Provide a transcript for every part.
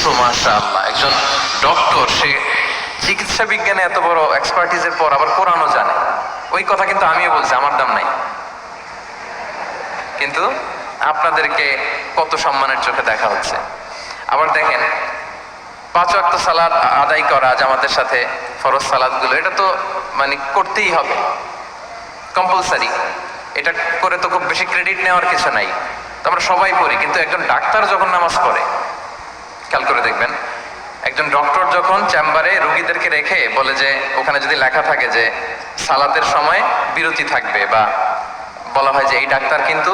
তো মাশাআল্লাহ, একজন ডক্টর, সে চিকিৎসা বিজ্ঞানে এত বড় এক্সপার্টিজের পর আবার কোরআনও জানে। ওই কথা কিন্তু আমিও বলছি, আমার দাম নাই। কিন্তু আপনাদেরকে কত সম্মানের চোখে দেখা হচ্ছে। আবার দেখেন, 5 ওয়াক্ত সালাত আদায় করা জামাতের সাথে, ফরজ সালাতগুলো, এটা তো মানে করতেই হবে, কম্পালসারি। এটা করে তো খুব বেশি ক্রেডিট নেওয়ার কিছু নাই, তো আমরা সবাই পড়ি। কিন্তু একজন ডাক্তার যখন নামাজ পড়ে, খেয়াল করে দেখবেন, একজন ডক্টর যখন চেম্বারে রুগীদেরকে রেখে বলে যে ওখানে যদি লেখা থাকে যে সালাতের সময় বিরতি থাকবে, বা বলা হয় যে এই ডাক্তার কিন্তু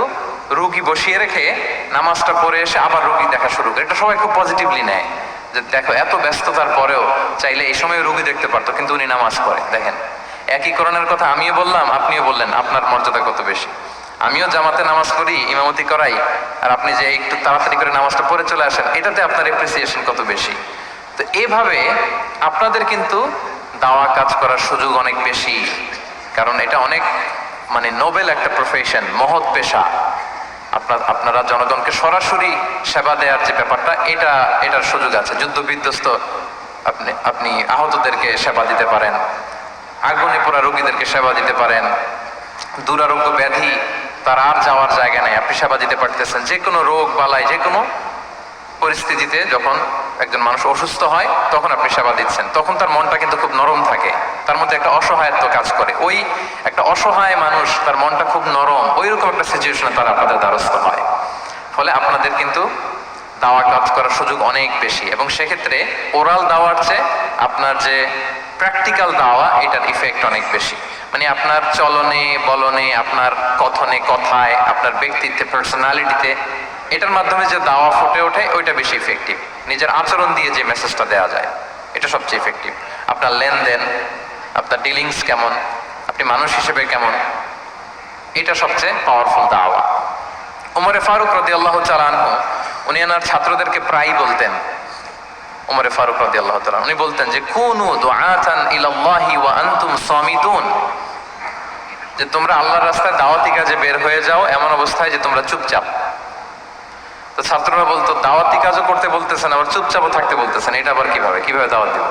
রুগী বসিয়ে রেখে নামাজটা পড়ে এসে আবার রুগী দেখা শুরু করে, এটা সবাই খুব পজিটিভলি নেয় যে দেখো এত ব্যস্ততার পরেও চাইলে এই সময় রুগী দেখতে পারতো, কিন্তু উনি নামাজ পড়ে। দেখেন, একই কোরআনের কথা আমিও বললাম, আপনিও বললেন, আপনার মর্যাদা কত বেশি। আমিও জামাতে নামাজ পড়ি, ইমামতি করাই, আর আপনি যে একটু তাড়াতাড়ি করে নামাজটা পড়ে চলে আসেন, এটাতে আপনার এপ্রিসিয়েশন কত বেশি। তো এভাবে আপনাদের কিন্তু দাওয়া কাজ করার সুযোগ অনেক বেশি, কারণ এটা অনেক মানে নোবেল একটা প্রফেশন, মহৎ পেশা। আপনারা জনগণকে সরাসরি সেবা দেওয়ার যে ব্যাপারটা, এটার সুযোগ আছে। যুদ্ধ বিধ্বস্ত আপনি আহতদেরকে সেবা দিতে পারেন, আগুনে পোড়া রোগীদেরকে সেবা দিতে পারেন, দুরারোগ্য ব্যাধি, তার আর যাওয়ার জায়গা নেই, আপনি সেবা দিতে পারতেছেন। যে কোনো রোগ বালাই, যে কোনো পরিস্থিতিতে যখন একজন মানুষ অসুস্থ হয় তখন আপনি সেবা দিচ্ছেন, তখন তার মনটা কিন্তু খুব নরম থাকে, তার মধ্যে একটা অসহায়ত্ব কাজ করে। ওই একটা অসহায় মানুষ, তার মনটা খুব নরম, ওইরকম একটা সিচুয়েশনে তারা আপনাদের দ্বারস্থ হয়। ফলে আপনাদের কিন্তু দাওয়া কাজ করার সুযোগ অনেক বেশি, এবং সেক্ষেত্রে ওরাল দাওয়ার চেয়ে আপনার যে প্র্যাকটিক্যাল দাওয়া, এটার ইফেক্ট অনেক বেশি। মানে আপনার চলনে বলনে, আপনার কথনে কথায়, আপনার ব্যক্তিত্বে, পার্সোনালিটিতে, এটার মাধ্যমে যে দাওয়া ফুটে ওঠে, ওইটা বেশি ইফেক্টিভ। নিজের আচরণ দিয়ে যে মেসেজটা দেওয়া যায়, এটা সবচেয়ে ইফেক্টিভ। আপনার লেনদেন, আপনার ডিলিংস কেমন, আপনি মানুষ হিসেবে কেমন, এটা সবচেয়ে পাওয়ারফুল দাওয়া। ওমরে ফারুক রাদিয়াল্লাহু তাআলা আনহু, উনি ওনার ছাত্রদেরকে প্রায়ই বলতেন, ওমরে ফারুক রাদিয়াল্লাহু তাআলা, উনি বলতেন যে কুনু দুআতান ইলাল্লাহি ওয়া আনতুম সামিতুন, যে তোমরা আল্লাহর রাস্তায় দাওয়াতি কাজে বের হয়ে যাও এমন অবস্থায় যে তোমরা চুপচাপ। তো ছাত্ররা বলতো, দাওয়াতি কাজও করতে বলতেছেন, আবার চুপচাপও থাকতে বলতেছেন, এটা আবার কিভাবে দাওয়াত দিব?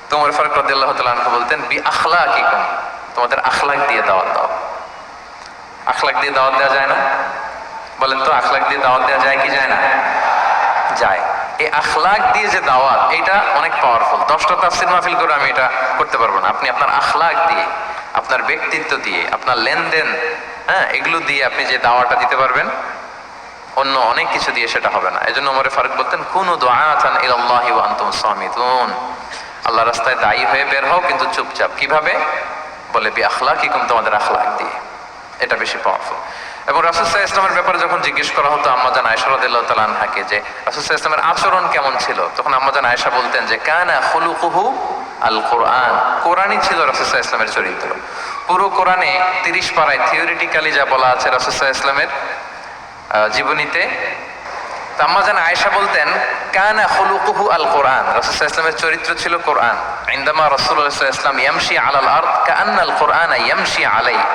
তো ওমর ফারুক রাদিয়াল্লাহু তাআলা আনহু বলতেন, বি আখলাকিকুম, তোমাদের আখলাক দিয়ে দাওয়াত দাও। আখলাক দিয়ে দাওয়াত দেওয়া যায় না? বলেন তো, আখলাক দিয়ে দাওয়াত দেওয়া যায় কি যায় না? যায়। এই আখলাক দিয়ে যে দাওয়াত, এটা অনেক পাওয়ারফুল। 10টা তাফসীর মাহফিল করে আমি এটা করতে পারবো না। আপনি আপনার আখলাক দিয়ে, আপনার ব্যক্তিত্ব দিয়ে, আপনার লেনদেন, এগুলো দিয়ে আপনি যে দাওয়াটা দিতে পারবেন, অন্য অনেক কিছু দিয়ে সেটা হবে না। এজন্য ওমর ফারুক বলতেন, কুনু দুআতান ইলাল্লাহি ওয়া আনতুম সামিতুন, আল্লাহর রাস্তায় দায়ী হয়ে বের হও কিন্তু চুপচাপ। কিভাবে? বলে বি আখলাকিকুম, তোমাদের আখলাক দিয়ে। এটা বেশি পাওয়ারফুল। এবং রাসূল সাল্লাল্লাহু আলাইহি ওয়াসাল্লামের ব্যাপারে যখন জিজ্ঞেস করা হতো আম্মাজান আয়েশা রাদিয়াল্লাহু তাআলা আনহাকে যে রাসূল সাল্লাল্লাহু আলাইহি ওয়াসাল্লামের আচরণ কেমন ছিল, তখন আম্মাজান আয়েশা বলতেন যে কানা খুলুকুহু আল কোরআন, কোরআনই ছিল রাসূল সাল্লাল্লাহু আলাইহি ওয়াসাল্লামের চরিত্র। পুরো কোরআনে 30 পারায় থিওরিটিক্যালি যা বলা আছে রাসূল সাল্লাল্লাহু আলাইহি ওয়াসাল্লামের জীবনীতে, আম্মাজান আয়েশা বলতেন কানা খুলুকুহু আল কোরআন, রাসূল সাল্লাল্লাহু আলাইহি ওয়াসাল্লামের চরিত্র ছিল কোরআন। ইনদামা রাসূলুল্লাহ সাল্লাল্লাহু আলাইহি ওয়াসাল্লাম ইয়ামশি আলাল আরদ কাআন্নাল কোরআনা ইয়ামশি আলাইহি,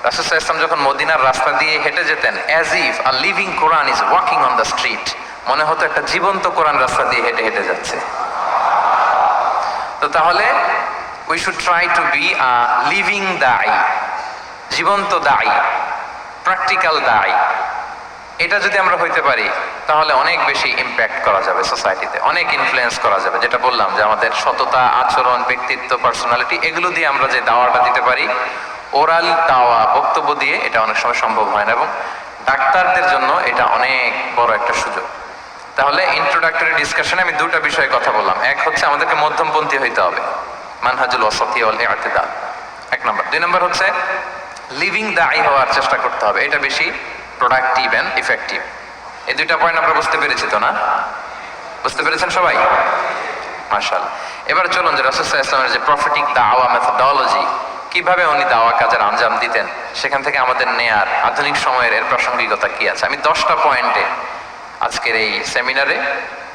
রাসূল সাল্লাল্লাহু আলাইহি ওয়াসাল্লাম যখন মদিনার রাস্তা দিয়ে হেঁটে যেতেন, as if a living Quran is walking on the street, মনে হতো একটা জীবন্ত কোরআন রাস্তা দিয়ে হেঁটে হেঁটে যাচ্ছে। তো তাহলে we should try to be a living দাঈ, জীবন্ত দাঈ, প্র্যাকটিক্যাল দাঈ। এটা যদি আমরা হইতে পারি তাহলে অনেক বেশি ইম্প্যাক্ট করা যাবে সোসাইটিতে, অনেক ইনফ্লুয়েন্স করা যাবে। যেটা বললাম যে আমাদের সততা, আচরণ, ব্যক্তিত্ব, পার্সোনালিটি, এগুলো দিয়ে আমরা যে দাওয়াটা দিতে পারি, ওরাল দাওয়া, বক্তব্য দিয়ে, এটা অনেক সময় সম্ভব হয় না। এবং ডাক্তারদের জন্য এটা অনেক বড় একটা সুযোগ। তাহলে ইন্ট্রোডাক্টরি ডিসকাশনে আমি 2টা বিষয়ে কথা বললাম। এক হচ্ছে আমাদেরকে মধ্যমপন্থী হইতে হবে, মানহাজুল ওয়াসাতি ওয়াল ই'তিদাল, 1 নম্বর। 2 নম্বর হচ্ছে লিভিং দাঈ হওয়ার চেষ্টা করতে হবে, এটা বেশি প্রোডাক্টিভ এন্ড ইফেক্টিভ। এই 2টা পয়েন্ট আমরা বুঝতে পেরেছি তো না? বুঝতে পেরেছেন সবাই? মাশাআল্লাহ। এবার চলুন যে রাসূল সাল্লাল্লাহু আলাইহি ওয়াসাল্লামের যে প্রফেটিক দাওয়া মেথোডোলজি, কিভাবে উনি দাওয়া কাজের আঞ্জাম দিতেন, সেখান থেকে আমাদের নেয়ার আধুনিক সময়ের এর প্রাসঙ্গিকতা কি আছে, আমি 10টা পয়েন্টে আজকের এই সেমিনারে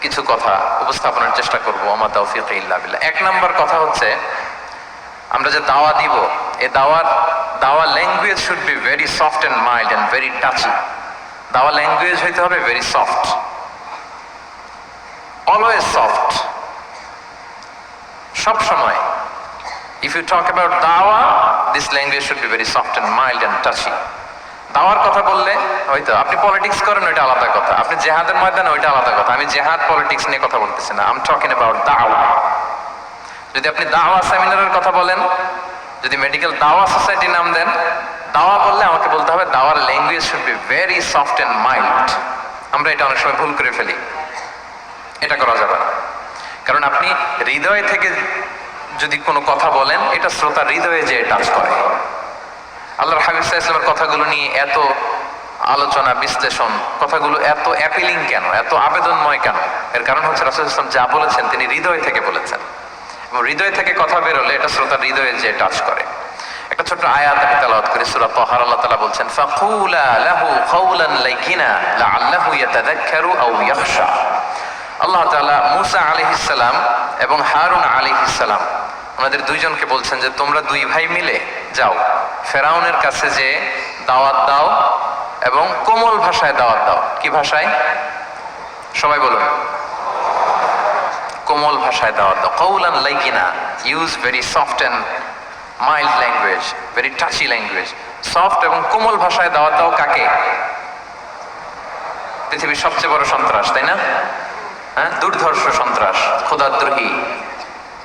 কিছু কথা উপস্থাপনের চেষ্টা করব। ওমা তাওফীক ইল্লা বিল্লাহ। 1 নম্বর কথা হচ্ছে, আমরা যে দাওয়া দিব, এই দাওয়া language should be very soft and mild and very touchy. দাওয়া ল্যাঙ্গুয়েজ হইতে হবে ভেরি সফট, অলওয়েজ সফট, সব সময়। ইফ ইউ টক অ্যাবাউট দাওয়া, this language should be very soft and mild and touchy. দাওয়ার কথা বললে হয়তো আপনি পলিটিক্স করেন, ওইটা আলাদা কথা, আপনি জেহাদের ময়দানে, ওইটা আলাদা কথা। আমি জেহাদ পলিটিক্স নিয়ে কথা বলতেছি না, আই এম টকিং অ্যাবাউট দাওয়া। যদি আপনি দাওয়া সেমিনারের কথা বলেন, যদি মেডিকেল দাওয়া সোসাইটির নাম দেন, দাওয়া বললে আমাকে বলতে হবে দাওয়ার language should be very soft and mild. আমরা এটা অনেক সময় ভুল করে ফেলি, এটা করা যাবে না। কারণ আপনি হৃদয় থেকে যদি কোনো কথা বলেন, এটা শ্রোতার হৃদয়ে যে টাচ করে। আল্লাহর হাবিব সাল্লাল্লাহু আলাইহি ওয়াসাল্লামের কথাগুলো নিয়ে এত আলোচনা বিশ্লেষণ, কথাগুলো এত অ্যাপিলিং কেন, এত আবেদনময় কেন? এর কারণ হচ্ছে রাসূল সাল্লাল্লাহু আলাইহি ওয়াসাল্লাম যা বলেছেন তিনি হৃদয় থেকে বলেছেন, এবং হৃদয় থেকে কথা বেরোলে এটা শ্রোতার হৃদয়ে যে টাচ করে। একটা ছোট্ট আয়াত আমি তেলাওয়াত করি, সূরা তাহা। আল্লাহ তাআলা বলছেন, ফাকুলা লাহু কাওলান লাইয়িনা লাআল্লাহু ইয়াতাযাক্কারু আও ইয়াখশা। আল্লাহ তাআলা মূসা আলাইহিস সালাম এবং হারুন আলাইহিস সালাম ওনাদের দুইজনকে বলছেন যে তোমরা দুই ভাই মিলে যাও, ফেরাউনের কাছে যে দাওয়াত দাও এবং কোমল ভাষায় দাওয়াত দাও। কি ভাষায়? সবাই বলুন। কোমল ভাষায় দাওয়াত দাও। কাওলান লাইয়িনা, use very soft and mild language, very touchy language. Soft এবং কোমল ভাষায় দাওয়াত দাও কাকে? পৃথিবীর সবচেয়ে বড় সন্ত্রাস, তাই না? হ্যাঁ, দুর্ধর্ষ সন্ত্রাস, খোদাদ্রোহী,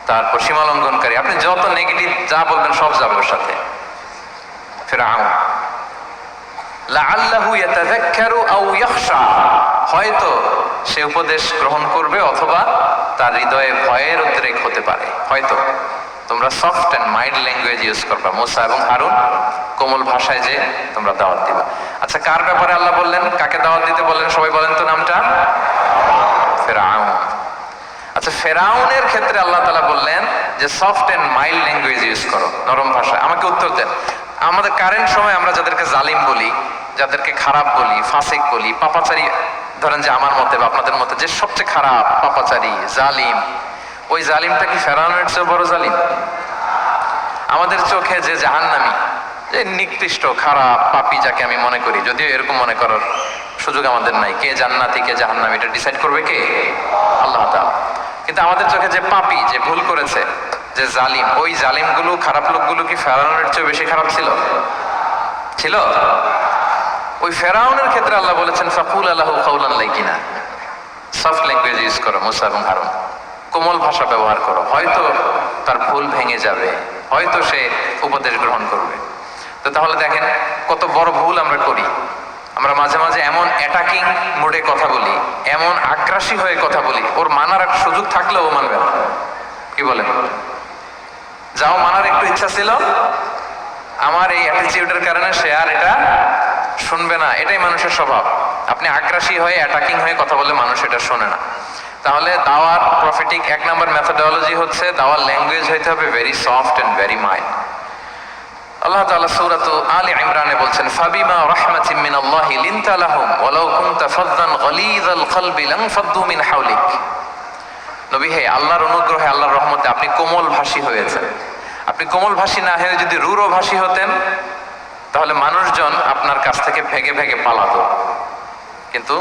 তারপর সীমালঙ্ঘনকারী। আপনি যত নেগেটিভ যা বলবেন সব যাবে ওর সাথে। ফিরআউন, লাআল্লাহু ইয়াতাযাক্কারু আও ইয়াখশা, হয়তো সে উপদেশ গ্রহণ করবে অথবা তার হৃদয়ে ভয়ের উদ্রেক হতে পারে। হয়তো তোমরা soft and mild language use করবা, মূসা এবং হারুন, কোমল ভাষায় যে তোমরা দাওয়াত দিবা। আচ্ছা, কার ব্যাপারে আল্লাহ বললেন, কাকে দাওয়াত দিতে বললেন? সবাই বলেন তো নামটা। ফেরাউন। আচ্ছা, ফেরাউনের ক্ষেত্রে আল্লাহ তাআলা বললেন যে soft and mild language use করো, নরম ভাষায়। আমাকে উত্তর দেন, আমাদের কারেন্ট সময় আমরা যাদেরকে জালিম বলি, যাদেরকে খারাপ বলি, ফাসিক বলি, পাপাচারী, ধরেন যে আমার মতে বা আপনাদের মতে যে সবচেয়ে খারাপ, পাপাচারী, জালিম, ওই জালিমটা কি ফেরাউনের চেয়ে বড় জালিম? আমাদের চোখে যে জাহান্নামী, যে নিকৃষ্ট খারাপ পাপী যাকে আমি মনে করি, যদিও এরকম মনে করার সুযোগ আমাদের নাই, কে জান্নাতি কে জাহান্নামী এটা ডিসাইড করবে কে? আল্লাহ তাআলা। কিন্তু আমাদের চোখে যে পাপী, যে ভুল করেছে, যে জালিম, ওই জালিমগুলো, খারাপ লোকগুলো কি ফেরাউনের চেয়ে বেশি খারাপ ছিল? ছিল? ওই ফেরাউনের ক্ষেত্রে আল্লাহ বলেছেন ফাকুলা লাহু কাওলান লাইয়িনা, সফট ল্যাঙ্গুয়েজ ইউজ করো মূসা এবং হারুন, কোমল ভাষা ব্যবহার করো, হয়তো তার ভুল ভেঙে যাবে, হয়তো সে উপদেশ গ্রহণ করবে। তো তাহলে দেখেন কত বড় ভুল আমরা করি। আমরা মাঝে মাঝে এমন অ্যাটাকিং মোডে কথা বলি, এমন আগ্রাসী হয়ে কথা বলি, ওর মানার একটা সুযোগ থাকলেও ও মানবে না। কি বলেন? যাও মানার একটু ইচ্ছা ছিল, আমার এই অ্যাটিটিউডের কারণে সে আর এটা শুনবে না। এটাই মানুষের স্বভাব। আপনি আগ্রাসী হয়ে অ্যাটাকিং হয়ে কথা বললে মানুষ এটা শোনে না। তাহলে দাওয়ার প্রফিটিক এক নম্বর মেথোডোলজি হচ্ছে দাওয়ার ল্যাঙ্গুয়েজ হইতে হবে very soft and very mild. Allah তাআলা সূরাত আলে ইমরানে বলছেন ফাবিমা রাহমাতিন মিনাল্লাহি লিনতা লাহুম ওয়ালাউ কুনতা ফাযযান গালিযাল কলবি লানফাদ্দু মিন হাওলিক। নবী হে, আল্লাহর অনুগ্রহে, আল্লাহর রহমতে আপনি কোমল ভাষী হয়েছেন। আপনি কোমল ভাষী না হয়ে যদি রূঢ় ভাষী হতেন তাহলে মানুষজন আপনার কাছ থেকে ভেগে ভেগে পালাতো। কিন্তু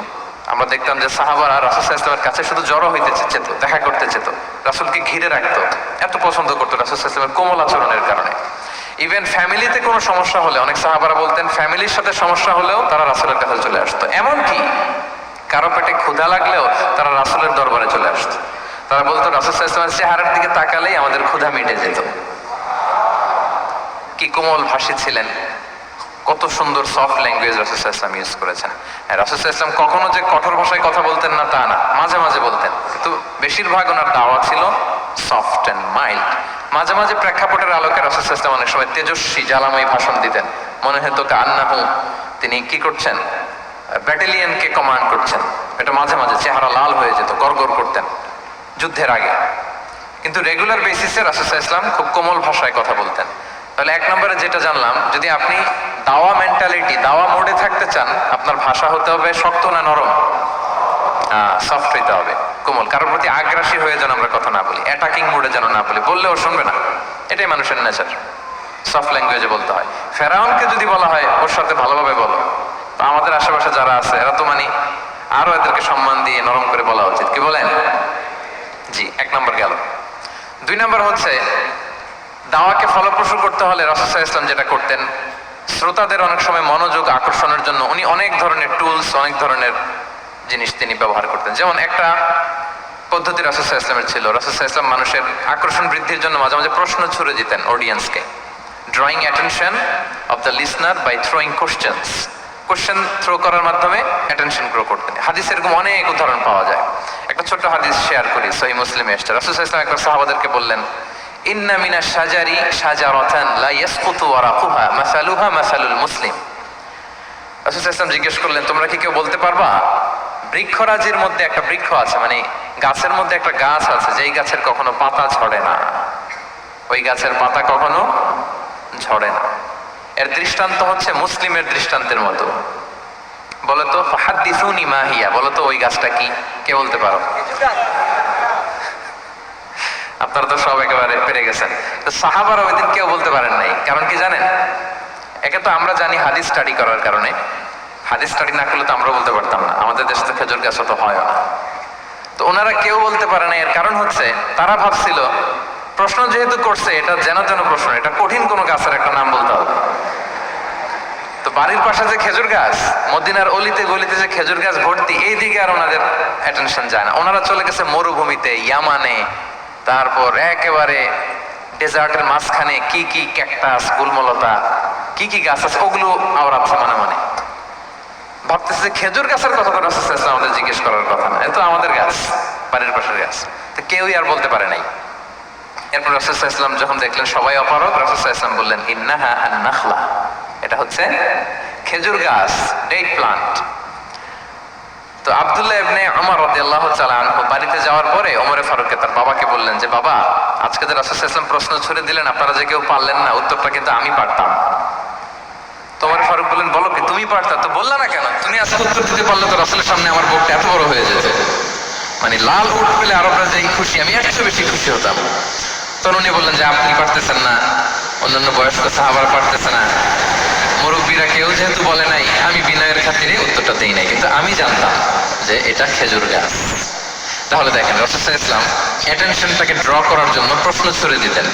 আমরা দেখতাম যে সাহাবারা রাসূল সাল্লাল্লাহু আলাইহি ওয়াসাল্লামের কাছে শুধু জড়ো হইতে চেত, দেখা করতে চেত, রাসূলকে ঘিরে রাখতো, এত পছন্দ করতো রাসূল সাল্লাল্লাহু আলাইহি ওয়াসাল্লামের কোমল আচরণের কারণে। ইভেন ফ্যামিলিতে কোনো সমস্যা হলে, অনেক সাহাবারা বলতেন ফ্যামিলির সাথে সমস্যা হলেও তারা রাসূলের কাছে চলে আসতো। এমনকি কারো পেটে ক্ষুধা লাগলেও তারা রাসূলের দরবারে চলে আসতো। তারা বলতো রাসূল সাল্লাল্লাহু আলাইহি ওয়াসাল্লামের চেহারার দিকে তাকালেই আমাদের ক্ষুধা মিটে যেত। কি কোমল ভাষী ছিলেন, কত সুন্দর সফট ল্যাঙ্গুয়েজ রাসূল সাল্লাল্লাহু আলাইহি ওয়াসাল্লাম ইউজ করেছেন। রাসূল সাল্লাল্লাহু আলাইহি ওয়াসাল্লাম কখনো যে কঠোর ভাষায় কথা বলতেন না তা না, মাঝে মাঝে বলতেন, কিন্তু বেশিরভাগ ওনার দাওয়া ছিল সফট এন্ড মাইল্ড। মাঝে মাঝে প্রেক্ষাপটের আলোকে রাসূল সাল্লাল্লাহু আলাইহি ওয়াসাল্লাম অনেক সময় তেজস্বী জ্বালাময়ী ভাষণ দিতেন, মনে হতো কান্নাহু তিনি কি করছেন, ব্যাটালিয়নকে কমান্ড করছেন। এটা মাঝে মাঝে চেহারা লাল হয়ে যেত, গড়গড় করতেন যুদ্ধের আগে। কিন্তু রেগুলার বেসিসে রাসূল সাল্লাল্লাহু আলাইহি ওয়াসাল্লাম খুব কোমল ভাষায় কথা বলতেন। তাহলে এক নম্বরে যেটা জানলাম, যদি আপনি দাওয়া মেন্টালিটি, দাওয়া মোডে থাকতে চান, আপনার ভাষা হতে হবে শক্ত না নরম? সফট হইতে হবে, কোমল। কারোর প্রতি আগ্রাসী হয়ে যেন আমরা কথা না বলি, অ্যাটাকিং মোডে যেন না বলি, বললেও শুনবে না। এটাই মানুষের নেচার, সফট ল্যাঙ্গুয়েজে বলতে হয়। ফেরাউনকে যদি বলা হয় ওর সাথে ভালোভাবে বলো, তো আমাদের আশেপাশে যারা আছে এরা তো আরো এদেরকে সম্মান দিয়ে নরম করে বলা উচিত। কি বলেন? জি, 1 নম্বর গেল। 2 নম্বর হচ্ছে দাওয়াকে ফলপ্রসূ করতে হলে রাসূল সাল্লাল্লাহু আলাইহি ওয়াসাল্লাম যেটা করতেন, শ্রোতাদের অনেক সময় মনোযোগ আকর্ষণের জন্য উনি অনেক ধরনের টুলস, অনেক ধরনের জিনিস তিনি ব্যবহার করতেন। যেমন একটা পদ্ধতি রাসূল সাল্লাল্লাহু আলাইহি ওয়াসাল্লামের ছিল, রাসূল সাল্লাল্লাহু আলাইহি ওয়াসাল্লাম মানুষের আকর্ষণ বৃদ্ধির জন্য মাঝে মাঝে প্রশ্ন ছুড়ে দিতেন অডিয়েন্সকে, drawing attention of the listener by throwing questions. Question throw করার মাধ্যমে অ্যাটেনশন গ্রো করতেন। হাদিস এরকম অনেক উদাহরণ পাওয়া যায়। একটা ছোট্ট হাদিস শেয়ার করি, সহিহ মুসলিমে এসেছে। রাসূল সাল্লাল্লাহু আলাইহি ওয়াসাল্লাম একবার সাহাবাদেরকে বললেন, ইন্না মিনাশ শাজারি শাজারাতান লা ইয়াসকুতু ওয়ারাকুহা মাসালুহা মাসালুল মুসলিম। রাসূল সাল্লাল্লাহু আলাইহি ওয়াসাল্লাম জিজ্ঞেস করলেন, তোমরা কি কেউ বলতে পারবা বৃক্ষরাজির মধ্যে একটা বৃক্ষ আছে, মানে গাছের মধ্যে একটা গাছ আছে যেই গাছের কখনো পাতা ঝরে না, ওই গাছের পাতা কখনো ঝরে না। এর দৃষ্টান্ত হচ্ছে মুসলিমের দৃষ্টান্তের মতো। বলো তো ফাহাদ্দিসুনি মা হিয়া, বলো তো ওই গাছটা কি, কে বলতে পারো? আপনারা তো সব একেবারে পেরে গেছেন। তো সাহাবারা ওই দিন কেউ বলতে পারেন নাই, কারণ কি জানেন? একে তো আমরা জানি হাদিস স্টাডি করার কারণে, হাদিস স্টাডি না করলে তো আমরা বলতে পারতাম না, আমাদের দেশে তো খেজুর গাছ তো হয় না। তো ওনারা কেউ বলতে পারে না, এর কারণ হচ্ছে তারা ভাবছিল প্রশ্ন যেহেতু করছে এটা যেন তেন প্রশ্ন, এটা কঠিন কোনো গাছের একটা নাম বলতে হবে। তো বাড়ির পাশে যে খেজুর গাছ, মদিনার অলিতে গলিতে যে খেজুর গাছ ভর্তি, এই দিকে আর ওনাদের অ্যাটেনশন যায় না। ওনারা চলে গেছে মরুভূমিতে, ইয়ামানে, তারপর একেবারে ডেজার্টের মাঝখানে কি কি ক্যাকটাস, গুলমলতা, কি কি গাছ আছে ওগুলো আওড়াচ্ছে মানে মানে ভাবতেছে যে খেজুর গাছের কথা করে আমাদের জিজ্ঞেস করার কথা না, এ তো আমাদের গাছ, বাড়ির পাশের গাছ। তো কেউই আর বলতে পারে নাই। এরপর রাসূল সাল্লাল্লাহু আলাইহি ওয়াসাল্লাম যখন দেখলেন সবাই অপারগ, রাসূল সাল্লাল্লাহু আলাইহি ওয়াসাল্লাম বললেন, ইন্নাহা আন-নাখলা, এটা হচ্ছে খেজুর গাছ, ডেট প্লান্ট। তো আব্দুল্লাহ ইবনে উমর রাদিয়াল্লাহু তাআলা আনহু বাড়িতে যাওয়ার পরে ওমরে ফারুককে তার বাবাকে বললেন যে, বাবা, আজকে যে রাসূল সাল্লাল্লাহু আলাইহি ওয়াসাল্লাম প্রশ্ন ছুড়ে দিলেন, আপনারা যে কেউ পারলেন না, উত্তরটা কিন্তু আমি পারতাম। তো ওমরে ফারুক বললেন, বলো কি, তুমি পারতা? তো বললা না কেন? তুমি আজকে উত্তর দিতে পারলে তো রাসূলের সামনে আমার বুকটা এত বড় হয়ে যেত, মানে লাল উট পেলে আরবরা যেই খুশি, আমি একটু বেশি খুশি হতাম। তখন উনি বললেন যে, আপনি পারতেছেন না, অন্যান্য বয়স্ক সাহাবারা পারতেছে না, মুরব্বীরা কেউ যেহেতু বলে নাই, আমি বিনয়ের খাতিরে উত্তরটা দেই নাই, কিন্তু আমি জানতাম যে এটা খেজুর গাছ। তাহলে দেখেন রাসূল সাল্লাল্লাহু আলাইহি ওয়াসাল্লাম অ্যাটেনশনটাকে ড্র করার জন্য প্রশ্ন ছুড়ে দিতেন।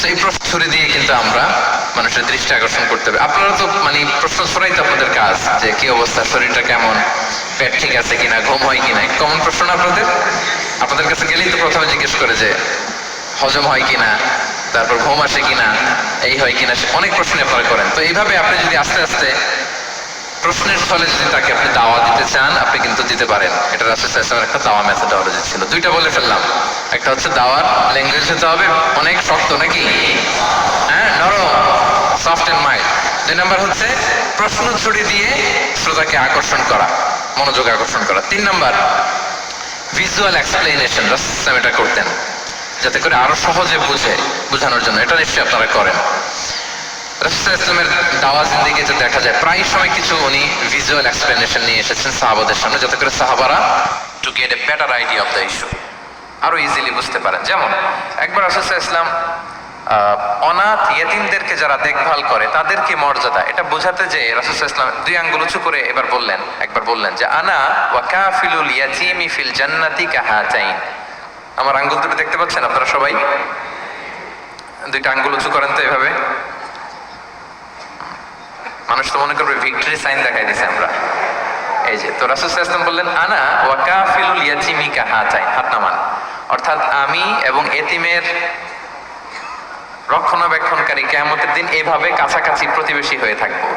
সেই প্রশ্ন ছুড়ে দিয়ে কিন্তু আমরা মানুষের দৃষ্টি আকর্ষণ করতে হবে। আপনারা তো মানে প্রশ্ন ছড়াই তো আপনাদের কাজ, যে কি অবস্থা, শরীরটা কেমন, পেট ঠিক আছে কিনা, ঘুম হয় কিনা, কমন প্রশ্ন না আপনাদের? আপনাদের কাছে গেলেই তো প্রথমে জিজ্ঞেস করে যে হজম হয় কিনা, তারপর ঘুম আসে কিনা, এই হয় কিনা, অনেক প্রশ্ন আপনারা করেন। তো এইভাবে আপনি যদি আস্তে আস্তে প্রশ্নের ফলে যদি তাকে আপনি দাওয়া দিতে চান, আপনি কিন্তু দিতে পারেন। এটা রাসূল সাল্লাল্লাহু আলাইহি ওয়াসাল্লামের একটা দাওয়া মেথোডোলজি ছিল। দুইটা বলে ফেললাম, একটা হচ্ছে দাওয়ার ল্যাঙ্গুয়েজ হতে হবে অনেক শক্ত, নাকি হ্যাঁ, নরম, সফট এন্ড মাইল্ড। 2 নাম্বার হচ্ছে প্রশ্ন ছুড়ে দিয়ে শ্রোতাকে আকর্ষণ করা, মনোযোগ আকর্ষণ করা। 3 নাম্বার ভিজুয়াল এক্সপ্লেনেশন, রাসূল সাল্লাল্লাহু আলাইহি ওয়াসাল্লাম এটা করতেন যাতে করে আরো সহজে বোঝানোর জন্য। এটা নিশ্চয়ই আপনারা করেন। রাসূল সাল্লাল্লাহু আলাইহি ওয়াসাল্লামের দাওয়া জিন্দেগিতে দেখা যায় প্রায় সময় কিছু উনি ভিজুয়াল এক্সপ্লেনেশন নিয়ে এসেছেন সাহাবাদের সামনে, যাতে করে সাহাবারা to get a better idea of the issue, আরো ইজিলি বুঝতে পারেন। যেমন একবার রাসূল সাল্লাল্লাহু আলাইহি ওয়াসাল্লাম অনাথ ইয়েতিমদেরকে যারা দেখভাল করে তাদেরকে মর্যাদা, এটা বোঝাতে যে রাসূল সাল্লাল্লাহু আলাইহি ওয়াসাল্লাম 2 আঙ্গুল উঁচু করে একবার বললেন যে, আনা ওয়া কাফিলুল ইয়াতীমি ফিল জান্নাতি কাহাতাইন। আমার আঙ্গুল দুটো দেখতে পাচ্ছেন আপনারা সবাই? 2টা আঙ্গুল উঁচু করেন তো এভাবে। মানুষ তো মনে করবে ভিক্টরি সাইন দেখাই দিছে আমরা। এই যে, তো রাসূল সাল্লাল্লাহু আলাইহি ওয়াসাল্লাম বললেন, আনা ওয়া কাফিলুল ইয়াতীমি কাহাতাইন, হাত নামান, অর্থাৎ আমি এবং এতিমের রক্ষণাবেক্ষণকারী কিয়ামতের দিন এইভাবে কাছাকাছি প্রতিবেশী হয়ে থাকবো।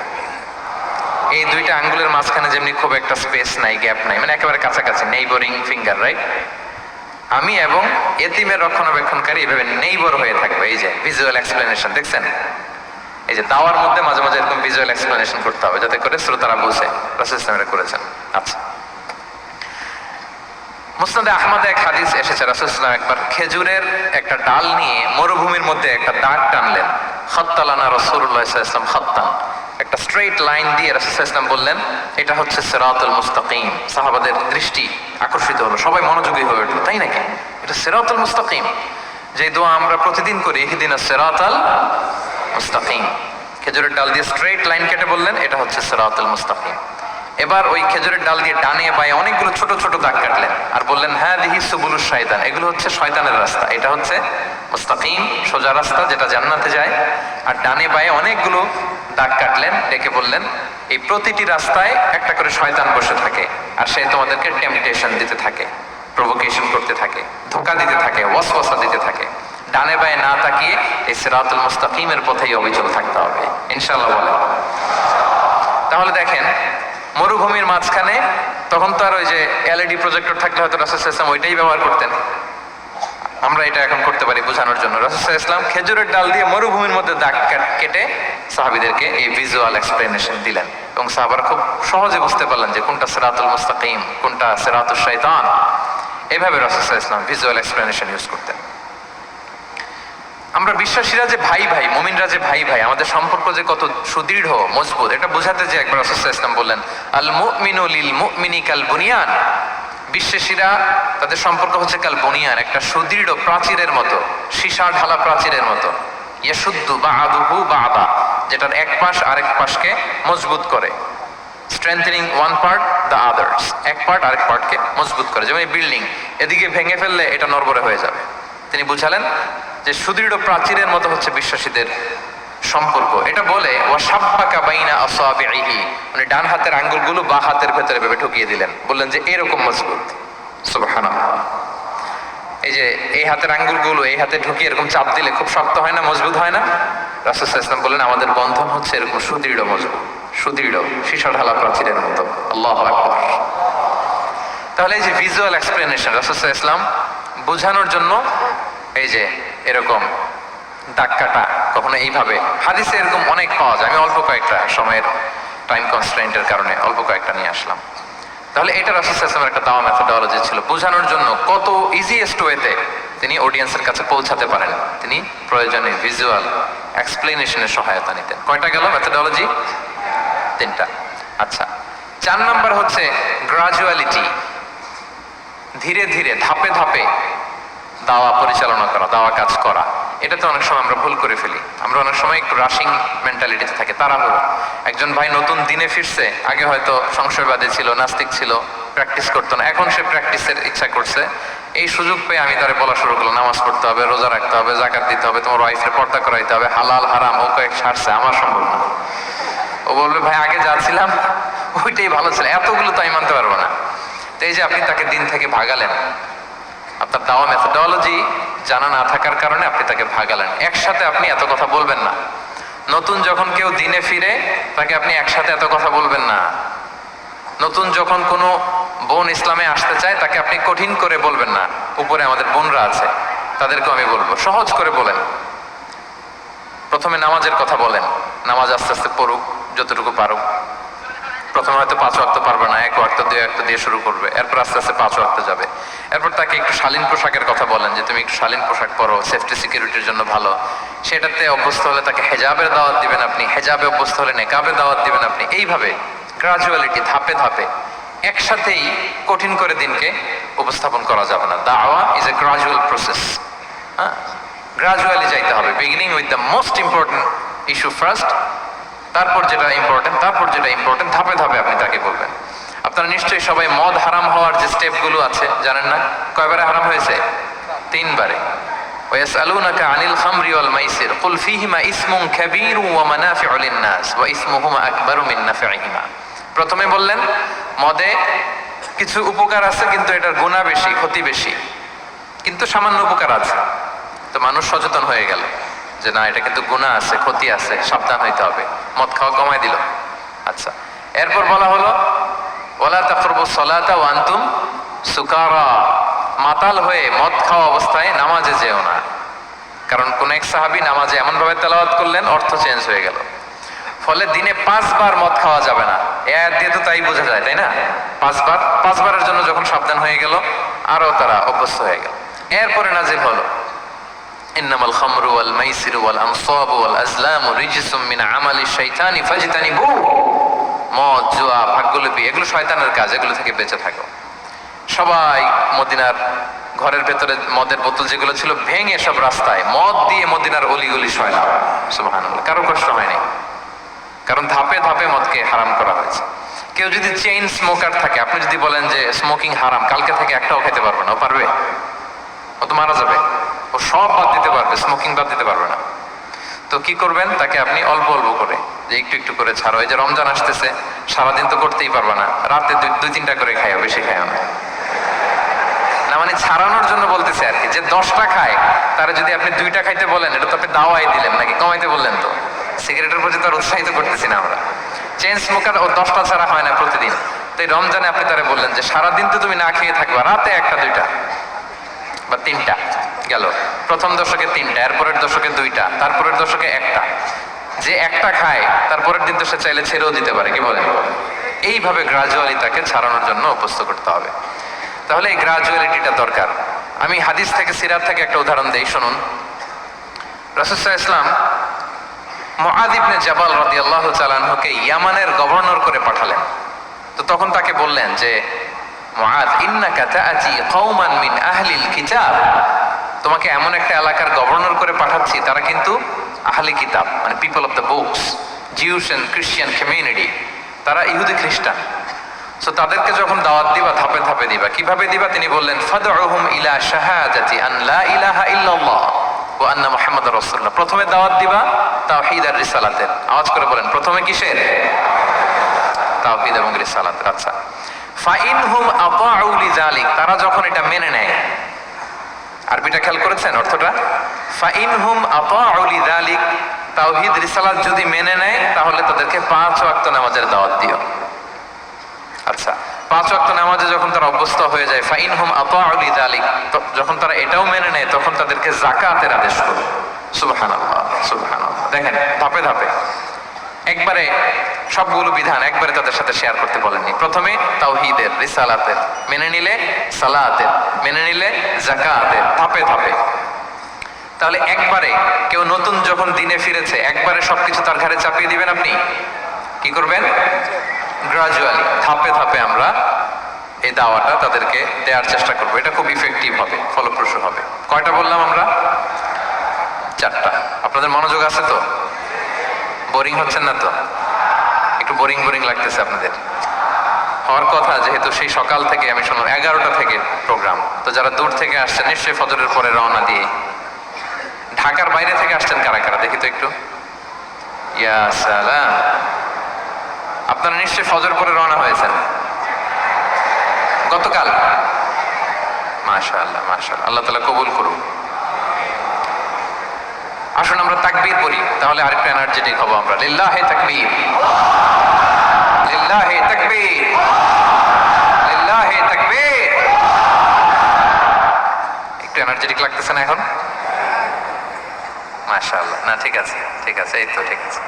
এই 2টা আঙ্গুলের মাঝখানে যেমনি খুব একটা স্পেস নাই, গ্যাপ নাই, মানে একেবারে কাছাকাছি, নেইবরিং ফিঙ্গার, রাইট? আমি এবং এতিমের রক্ষণাবেক্ষণকারী এভাবে নেইবর হয়ে থাকবো। এই যে ভিজুয়াল এক্সপ্লেনেশন দেখছেন, এই যে দাওয়ার মধ্যে মাঝে মাঝে এরকম ভিজুয়াল এক্সপ্লেনেশন করতে হবে যাতে করে শ্রোতারা বুঝে। রাসূল সাল্লাল্লাহু আলাইহি ওয়াসাল্লাম করেছেন। আচ্ছা, মুসনাদে আহমদে এক হাদিস এসেছে, রাসূল সাল্লাল্লাহু আলাইহি ওয়াসাল্লাম একবার খেজুরের একটা ডাল নিয়ে মরুভূমির মধ্যে একটা দাগ টানলেন। খাত্তালানা রাসূলুল্লাহ সাল্লাল্লাহু আলাইহি ওয়াসাল্লাম খাত্তান, একটা স্ট্রেইট লাইন দিয়ে রাসূল সাল্লাল্লাহু আলাইহি ওয়াসাল্লাম বললেন, এটা হচ্ছে সিরাতুল মুস্তাকিম। সাহাবাদের দৃষ্টি আকর্ষিত হলো, সবাই মনোযোগী হয়ে উঠলো, তাই নাকি? এটা সিরাতুল মুস্তাকিম, যে দোয়া আমরা প্রতিদিন করি, ইহদিনাস সিরাতাল মুস্তাকিম। খেজুরের ডাল দিয়ে স্ট্রেইট লাইন কেটে বললেন, এটা হচ্ছে সিরাতুল মুস্তাকিম। এবার ওই খেজুরের ডাল দিয়ে ডানে বায়ে অনেকগুলো ছোট ছোট দাগ কাটলেন আর বললেন, হ্যাঁ দিহি সুবুলুশ শয়তান, এগুলো হচ্ছে শয়তানের রাস্তা, এটা হচ্ছে মুস্তাকিম সোজা রাস্তা যেটা জান্নাতে যায়। আর ডানে বায়ে অনেকগুলো দাগ কাটলেন, ডেকে বললেন, এই প্রতিটি রাস্তায় একটা করে শয়তান বসে থাকে আর সে তোমাদেরকে টেম্পটেশন দিতে থাকে, প্রভোকেশন করতে থাকে, ধোঁকা দিতে থাকে, ওয়াসওয়াসা দিতে থাকে। ডানে বায়ে না তাকিয়ে এই সিরাতুল মুস্তাকিমের পথেই অবিচল থাকতে হবে ইনশাআল্লাহ বলে। তাহলে দেখেন মরুভূমির মাঝখানে, তখন তো আর ওই যে এলইডি প্রজেক্টর থাকলে হয়তো রাসূল সাল্লাল্লাহু আলাইহি ওয়াসাল্লাম ওইটাই ব্যবহার করতেন, আমরা এটা এখন করতে পারি বোঝানোর জন্য। রাসূল সাল্লাল্লাহু আলাইহি ওয়াসাল্লাম খেজুরের ডাল দিয়ে মরুভূমির মধ্যে দাগ কেটে সাহাবীদেরকে এই ভিজুয়াল এক্সপ্লেনেশন দিলেন এবং সাহাবারা খুব সহজে বুঝতে পারলেন যে কোনটা সিরাতুল মুস্তাকিম, কোনটা সিরাতুশ শাইতান। এইভাবে রাসূল সাল্লাল্লাহু আলাইহি ওয়াসাল্লাম ভিজুয়াল এক্সপ্লেনেশন ইউজ করতেন। আমরা বিশ্বাসীরা যে ভাই ভাই, মুমিনরা যে ভাই ভাই, আমাদের সম্পর্ক যে কত সুদৃঢ় মজবুত, এটা বোঝাতে যে একবার রাসূল সাল্লাল্লাহু আলাইহি ওয়াসাল্লাম বললেন, আল মুমিনু লিল মুমিনি কাল বুনিয়ান, বিশ্বাসীরা তাদের সম্পর্ক হচ্ছে কাল বুনিয়ান, একটা সুদৃঢ় প্রাচীরের মতো, সীসা ঢালা প্রাচীরের মতো, ইয়াশুদ্দু বা'দুহু বা'দা, যেটার এক পাশ আরেক পাশকে মজবুত করে, strengthening one part the others, এক পার্ট আরেক পার্টকে মজবুত করে। যেমন এই বিল্ডিং, এদিকে ভেঙে ফেললে এটা নড়বড়ে হয়ে যাবে। তিনি বুঝালেন যে সুদৃঢ় প্রাচীরের মতো হচ্ছে বিশ্বাসীদের সম্পর্ক। এটা বলে ওয়াসাব্বাকা বাইনা আসাবিহি, মানে ডান হাতের আঙ্গুলগুলো বাঁ হাতের ভেতরে ভেবে ঢুকিয়ে দিলেন, বললেন যে এরকম মজবুত। সুবহানাল্লাহ। এই যে এই হাতের আঙ্গুলগুলো এই হাতে ঢুকিয়ে এরকম চাপ দিলে খুব শক্ত হয় না, মজবুত হয় না? রাসূল সাল্লাল্লাহু আলাইহি ওয়াসাল্লাম বললেন আমাদের বন্ধন হচ্ছে এরকম সুদৃঢ় মজবুত, সুদৃঢ় সীসা ঢালা প্রাচীরের মতো। আল্লাহু আকবার। তাহলে এই যে ভিজুয়াল এক্সপ্লেনেশন রাসূল সাল্লাল্লাহু আলাইহি ওয়াসাল্লাম বোঝানোর জন্য, এই যে এরকম দাগ কাটা, কখনো এইভাবে, হাদিসে এরকম অনেক পাওয়া যায়। আমি অল্প কয়েকটা, সময়ের টাইম কনস্ট্রেন্টের কারণে অল্প কয়েকটা নিয়ে আসলাম। তাহলে এটা রাসূল সাল্লাল্লাহু আলাইহি ওয়াসাল্লামের একটা দাওয়া মেথোডোলজি ছিল, বোঝানোর জন্য কত ইজিয়েস্ট ওয়েতে তিনি অডিয়েন্সের কাছে পৌঁছাতে পারেন, তিনি প্রয়োজনে ভিজুয়াল এক্সপ্লেনেশনের সহায়তা নিতেন। কয়টা গেল মেথোডোলজি? 3টা। আচ্ছা, 4 নাম্বার হচ্ছে গ্রাজুয়ালিটি, ধীরে ধীরে ধাপে ধাপে দাওয়া পরিচালনা করা, দাওয়া কাজ করা। এটা তো অনেক সময় আমরা ভুল করে ফেলি। আমরা অনেক সময় একটু রাশিং মেন্টালিটিতে থাকি, তাড়াহুড়ো। একজন ভাই নতুন দিনে ফিরছে, আগে হয়তো সংশয়বাদী ছিল, নাস্তিক ছিল, প্র্যাকটিস করতো না, এখন সে প্র্যাকটিসের ইচ্ছা করছে। এই সুযোগ পেয়ে আমি তারে বলা শুরু করলাম, নামাজ পড়তে হবে, রোজা রাখতে হবে, যাকাত দিতে হবে, তোমার ওয়াইফের পর্দা করাইতে হবে, হালাল হারাম ও কয়েক ছাড়ছে, আমার সম্ভব না। ও বলবে ভাই আগে যা ছিলাম ওইটাই ভালো ছিল, এতগুলো তো আমি মানতে পারবো না। তো এই যে আপনি তাকে দিন থেকে ভাগালেন, আপনার দাওয়া মেথোডোলজি জানা না থাকার কারণে আপনি তাকে ভাগালেন। একসাথে আপনি এত কথা বলবেন না। নতুন যখন কেউ দিনে ফিরে, তাকে আপনি একসাথে এত কথা বলবেন না। নতুন যখন কোনো বোন ইসলামে আসতে চায়, তাকে আপনি কঠিন করে বলবেন না। উপরে আমাদের বোনরা আছে, তাদেরকেও আমি বলবো সহজ করে বলেন। প্রথমে নামাজের কথা বলেন, নামাজ আস্তে আস্তে পড়ুক যতটুকু পারুক। প্রথমে হয়তো 5 ওয়াক্ত পারবে না, 1 ওয়াক্ত 2 ওয়াক্ত দিয়ে শুরু করবে, এরপর আস্তে আস্তে 5 ওয়াক্ত যাবে। এরপর তাকে একটু শালীন পোশাকের কথা বলেন, যে তুমি একটু শালীন পোশাক পরো, সেফটি সিকিউরিটির জন্য ভালো। সেটাতে অভ্যস্ত হলে তাকে হেজাবের দাওয়াত দিবেন আপনি, হেজাবে অভ্যস্ত হলে নেকাবের দাওয়াত দিবেন আপনি। এইভাবে গ্রাজুয়ালিটি, ধাপে ধাপে, একসাথেই কঠিন করে দিনকে উপস্থাপন করা যাবে না। দাওয়া ইজ এ গ্রাজুয়াল প্রসেস। হ্যাঁ, গ্রাজুয়ালি যাইতে হবে। Beginning with the most important issue first, তারপর যেটা ইম্পর্টেন্ট, তারপর যেটা ইম্পর্টেন্ট, ধাপে ধাপে আপনি তাকে বলবেন। আপনারা নিশ্চয়ই সবাই মদ হারাম হওয়ার যে স্টেপগুলো আছে জানেন না? কয়বারে হারাম হয়েছে? 3 বারে। ওয়াসআলুনাকা আনিল খামরি ওয়াল মাইসির কুল ফীহিমা ইসমুন কাবীরু ওয়া মানাফিউ লিন-নাস ওয়া ইসমুহুমা আকবারু মিন নাফিহিমা। প্রথমে বললেন মদে কিছু উপকার আছে, কিন্তু এটার গুনাহ বেশি, ক্ষতি বেশি, কিন্তু সামান্য উপকার আছে। তো মানুষ সচেতন হয়ে গেল যে না, এটা কিন্তু গুনাহ আছে, ক্ষতি আছে, সাবধান হইতে হবে। মদ খাওয়া কমায় দিল। আচ্ছা, এরপর বলা হলো ওয়ালা তাকরাবুস সালাতা ওয়া আনতুম সুকারা, মাতাল হয়ে মদ খাওয়া অবস্থায় নামাজে যেও না। কারণ কোন এক সাহাবী নামাজে এমন ভাবে তেলাওয়াত করলেন, অর্থ চেঞ্জ হয়ে গেল। ফলে দিনে 5 বার মদ খাওয়া যাবে না। এই আয়াত দিয়ে তো তাই বোঝা যায়, তাই না? 5 বারের জন্য যখন সাবধান হয়ে গেল, আরো তারা অভ্যস্ত হয়ে গেল। এরপরে নাজিল হলো ইন্নামাল খামরু ওয়াল মাইসিরু ওয়াল আনসাবু ওয়াল আজলামু রিজসুম মিন আমালিশ শাইতানি ফাজতানিবু। মদ, জুয়া, ভাগ্যলিপি, এগুলো শয়তানের কাজ, এগুলো থেকে বেঁচে থাকো। সবাই মদিনার ঘরের ভেতরে মদের বোতল যেগুলো ছিল ভেঙে সব রাস্তায় মদ দিয়ে মদিনার অলিগলি শয়লা। সুবহানাল্লাহ, কারো কষ্ট হয়নি, কারণ ধাপে ধাপে মদকে হারাম করা হয়েছে। কেউ যদি চেইন স্মোকার থাকে, আপনি যদি বলেন যে স্মোকিং হারাম, কালকে থেকে একটাও খেতে পারবে না, ও পারবে? ও তো মারা যাবে। ও সব বাদ দিতে পারবে, স্মোকিং বাদ দিতে পারবে না। তো কি করবেন? তাকে আপনি অল্প অল্প করে, যে একটু একটু করে ছাড়ো। এই যে রমজান আসতেছে, সারাদিন তো করতেই পারবে না, রাতে দুই তিনটা করে খাইও, বেশি খাইও না। না মানে ছাড়ানোর জন্য বলতেছে আর কি। যে 10টা খায়, তারা যদি আপনি 2টা খাইতে বলেন, এটা তো আপনি দাওয়াই দিলেন, নাকি কমাইতে বললেন? তো সিগারেটের প্রতি তো আর উৎসাহিত করতেছি না আমরা। চেইন স্মোকার ও 10টা ছাড়া হয় না প্রতিদিন। তো এই রমজানে আপনি তারা বললেন যে সারাদিন তো তুমি না খেয়ে থাকবা, রাতে 1টা 2টা বা 3টা গেল। প্রথম দশকে 3টা, এরপরের দশকে 2টা, তারপরের দশকে 1টা। যে 1টা খায় তারপরের দিন তো সে চাইলে ছেড়েও দিতে পারে, কি বলেন? এইভাবে গ্রাজুয়ালি তাকে ছাড়ানোর জন্য অভ্যস্ত করতে হবে। তাহলে এই গ্রাজুয়ালিটিটা দরকার। আমি হাদিস থেকে, সিরাত থেকে একটা উদাহরণ দেই, শুনুন। রাসূল সাল্লাল্লাহু আলাইহি ওয়াসাল্লাম মুআয ইবনে জাবাল রাদিয়াল্লাহু তাআলা আনহুকে ইয়ামানের গভর্নর করে পাঠালেন। তো তখন তাকে বললেন যে মুআয, ইন্নাকা তাআতি কওমান মিন আহলিল কিতাব, তোমাকে এমন একটা এলাকার গভর্নর করে পাঠাচ্ছি, তারা কিন্তু আহলি কিতাব, মানে people of the books, Jews and Christian community, তারা ইহুদি খ্রিস্টান। সো তাদেরকে যখন দাওয়াত দিবা, ধাপে ধাপে দিবা। কিভাবে দিবা? তিনি বললেন, ফাদউহুম ইলা শাহাদাতি আন লা ইলাহা ইল্লাল্লাহ ওয়া আন্না মুহাম্মাদুর রাসূলুল্লাহ। প্রথমে দাওয়াত দিবা তাওহীদ আর রিসালাতের। আওয়াজ করে বলেন, প্রথমে কিসের? তাওহীদ এবং রিসালাতের। আচ্ছা, ফাইনহুম আতাউ লিযালিক, তারা যখন এটা মেনে নেয়। আরবিটা খেয়াল করেছেন অর্থটা? ফাইনহুম আতাউ লিযালিক, তাওহীদ রিসালাত যদি মেনে নেয়, তাহলে তাদেরকে 5 ওয়াক্ত নামাজের দাওয়াত দিও। আচ্ছা, 5 ওয়াক্ত নামাজে যখন তারা অভ্যস্ত হয়ে যায়, ফাইনহুম আতাউ লিযালিক, যখন তারা এটাও মেনে নেয়, তখন তাদেরকে যাকাতের আদেশ করো। সুবহানাল্লাহ, সুবহানাল্লাহ। দেখেন, ধাপে ধাপে, একবারে সবগুলো বিধান একবারে তাদের সাথে শেয়ার করতে বলেননি। প্রথমে তাওহীদের, রিসালাতের, মেনে নিলে সালাতের, মেনে নিলে যাকাতের, ধাপে ধাপে। তাহলে একবারে কেউ নতুন যখন দিনে ফিরেছে, একবারে সবকিছু তার ঘাড়ে চাপিয়ে দিবেন আপনি? কি করবেন? গ্রাজুয়ালি, ধাপে ধাপে আমরা এই দাওয়াটা তাদেরকে দেওয়ার চেষ্টা করবো। এটা খুব ইফেক্টিভ হবে, ফলপ্রসূ হবে। কয়টা বললাম আমরা? 4টা। আপনাদের মনোযোগ আছে তো? বোরিং হচ্ছেন না তো? একটু বোরিং বোরিং লাগতেছে আপনাদের? হওয়ার কথা, যেহেতু সেই সকাল থেকে আমি শুনলাম 11টা থেকে প্রোগ্রাম। তো যারা দূর থেকে আসছেন, নিশ্চয়ই ফজরের পরে রওনা দিয়ে। ঢাকার বাইরে থেকে আসছেন কারা কারা দেখি তো একটু? ইয়া সালাম, আপনারা নিশ্চয়ই ফজর পরে রওনা হয়েছেন গতকাল। মাশাআল্লাহ, মাশাআল্লাহ, আল্লাহ তাআলা কবুল করুন। আসুন আমরা তাকবীর বলি, তাহলে আরেকটু এনার্জেটিক হব আমরা। লিল্লাহি তাকবীর, লিল্লাহি তাকবীর, লিল্লাহি তাকবীর। একটু এনার্জেটিক লাগতেছে না এখন? মাশাআল্লাহ। না, ঠিক আছে, ঠিক আছে, এই তো ঠিক আছে।